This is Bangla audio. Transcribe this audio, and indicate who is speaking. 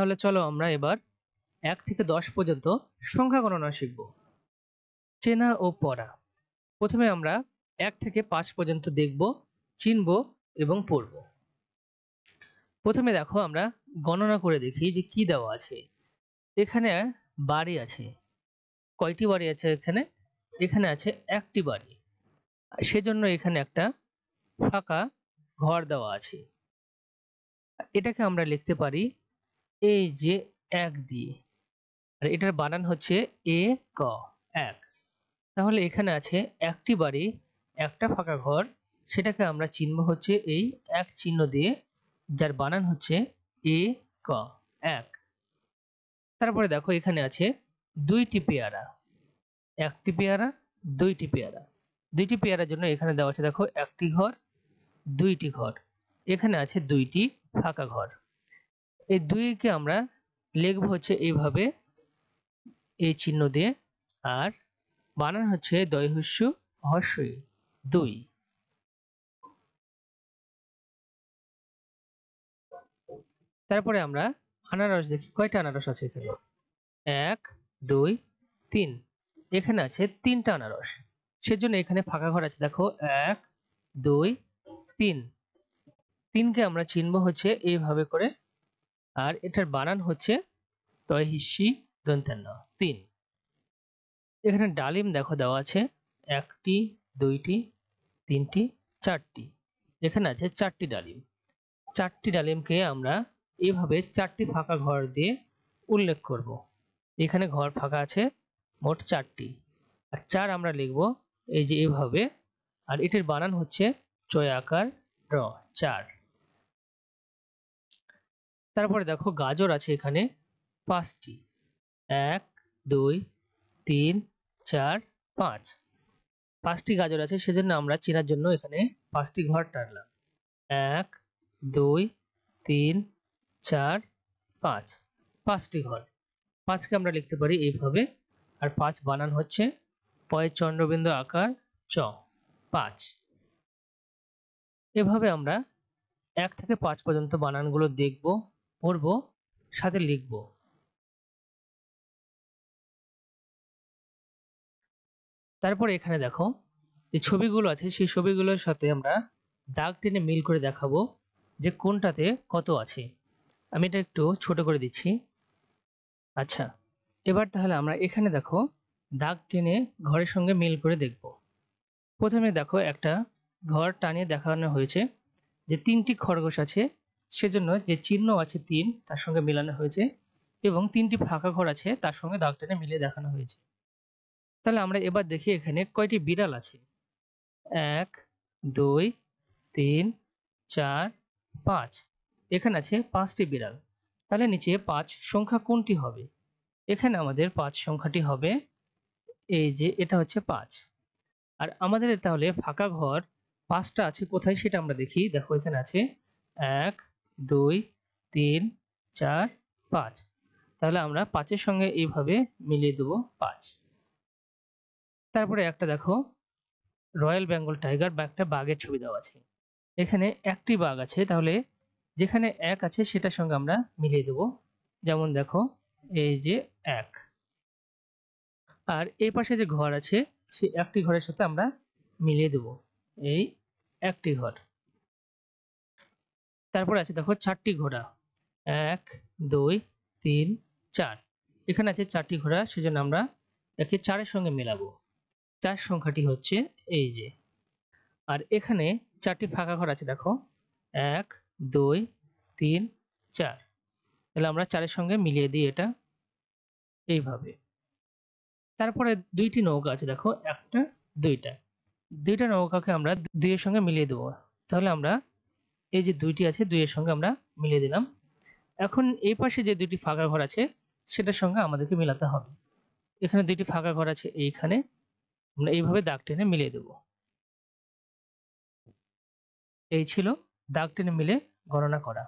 Speaker 1: তাহলে চলো আমরা এবার 1 থেকে 10 পর্যন্ত সংখ্যা গণনা শিখব। চেনা ও পড়া। প্রথমে আমরা 1 থেকে 5 পর্যন্ত দেখব, চিনব এবং পড়ব। প্রথমে দেখো আমরা গণনা করে দেখি যে কি দেওয়া আছে। এখানে বাড়ি আছে। কয়টি বাড়ি আছে এখানে? এখানে আছে একটি বাড়ি। সেজন্য এখানে একটা ফাঁকা ঘর দেওয়া আছে। এটাকে আমরা লিখতে পারি এই যে 1 দিয়ে, আর এটার বানান হচ্ছে এ ক, 1। তাহলে এখানে আছে একটি বাড়ি, একটা ফাঁকা ঘর, সেটাকে আমরা চিনব হচ্ছে এই 1 চিহ্ন দিয়ে, যার বানান হচ্ছে এ ক, 1। তারপরে দেখো এখানে আছে দুইটি পেয়ারা, একটি পেয়ারা, দুইটি পেয়ারা। দুইটি পেয়ারার জন্য এখানে দেওয়া আছে দেখো একটি ঘর, দুইটি ঘর। এখানে আছে দুইটি ফাঁকা ঘর। এই দুইকে আমরা লিখবো হচ্ছে এইভাবে, এই চিহ্ন দিয়ে, আর বানান হচ্ছে দয় হস্য হস্যই, 2। তারপরে আমরা আনারস দেখি, কয়টা আনারস আছে এখানে? 1 2 3। এখানে আছে 3টা আনারস, সেজন্য এখানে ফাঁকা ঘর আছে দেখো 1 2 3। 3কে আমরা চিনব হচ্ছে এইভাবে করে, আর এটার বানান হচ্ছে তয় হিস্যি দন্তান্ন, 3। এখানে ডালিম দেখো দেওয়া আছে একটি, দুইটি, তিনটি, চারটি। এখানে আছে 4টি ডালিম। 4টি ডালিমকে আমরা এইভাবে 4টি ফাঁকা ঘর দিয়ে উল্লেখ করব। এখানে ঘর ফাঁকা আছে মোট 4টি, আর 4 আমরা লিখব এই যে এইভাবে, আর এটির বানান হচ্ছে চয় আকার র, 4। তারপরে দেখো গাজর আছে এখানে 5টি, 1 2 3 4 5। 5টি গাজর আছে, সেজন্য আমরা চেনার জন্য এখানে 5টি ঘর টানলাম। 1 2 3 4 5, 5টি ঘর। 5কে আমরা লিখতে পারি এইভাবে, আর 5 বানান হচ্ছে পয় চন্দ্রবিন্দু আকার চ, 5। এভাবে আমরা 1 থেকে 5 পর্যন্ত বানানগুলো দেখব, পড়ব, সাথে লিখব। তারপরে এখানে দেখো যে ছবিগুলো আছে, সেই ছবিগুলোর সাথে আমরা দাগ টেনে মিল করে দেখাবো যে কোনটাতে কত আছে। আমি এটা একটু ছোট করে দিচ্ছি। আচ্ছা, এবার তাহলে আমরা এখানে দেখো দাগ টেনে ঘরের সঙ্গে মিল করে দেখব। প্রথমে দেখো একটা ঘর টানিয়ে দেখানো হয়েছে যে 3টি খরগোশ আছে, সেজন্য যে চিহ্ন আছে 3 তার সঙ্গে মেলানো হয়েছে, এবং 3টি ফাঁকা ঘর আছে তার সঙ্গে দাগ টেনে মিলিয়ে দেখানো হয়েছে। তাহলে আমরা এবার দেখি এখানে কয়টি বিড়াল আছে। 1 2 3 4 5। এখানে আছে 5টি বিড়াল। তাহলে নিচে 5 সংখ্যা কোনটি হবে? এখানে আমাদের 5 সংখ্যাটি হবে এই যে, এটা হচ্ছে 5। আর আমাদের তাহলে ফাঁকা ঘর 5টা আছে কোথায় সেটা আমরা দেখি। দেখো এখানে আছে 1 2 3 4 5। তাহলে আমরা 5 এর সঙ্গে এইভাবে মিলিয়ে দেব 5। তারপরে একটা দেখো রয়্যাল বেঙ্গল টাইগার বা একটা বাঘের ছবি দেওয়া আছে। এখানে একটি বাঘ আছে, তাহলে যেখানে 1 আছে সেটার সঙ্গে আমরা মিলিয়ে দেব। যেমন দেখো এই যে 1। আর এই পাশে যে ঘর আছে, সেই একটি ঘরের সাথে আমরা মিলিয়ে দেব এই একটি ঘর। তারপরে আছে দেখো 4টি ঘোড়া, 1 2 3 4। এখানে আছে 4টি ঘোড়া, সেজন্য আমরা একে 4 এর সঙ্গে মেলাবো। 4 সংখ্যাটি হচ্ছে এই যে। আর এখানে 4টি ফাঁকা ঘর আছে দেখো 1 2 3 4। তাহলে আমরা 4 এর সঙ্গে মিলিয়ে দিই এটা এইভাবে। তারপরে 2টি নৌকা আছে দেখো, একটা, দুইটা। 2টা নৌকাকে আমরা 2 এর সঙ্গে মিলিয়ে দেবো। তাহলে আমরা এই যে 2টি আছে, 2 এর সঙ্গে আমরা মিলিয়ে দিলাম। এখন এই পাশে যে 2টি ফাঁকা ঘর আছে সেটার সঙ্গে আমাদেরকে মেলাতে হবে। এখানে 2টি ফাঁকা ঘর আছে, এইখানে আমরা এইভাবে দাগ টেনে মিলিয়ে দেব। এই ছিল দাগ টেনে মিলে গণনা করা।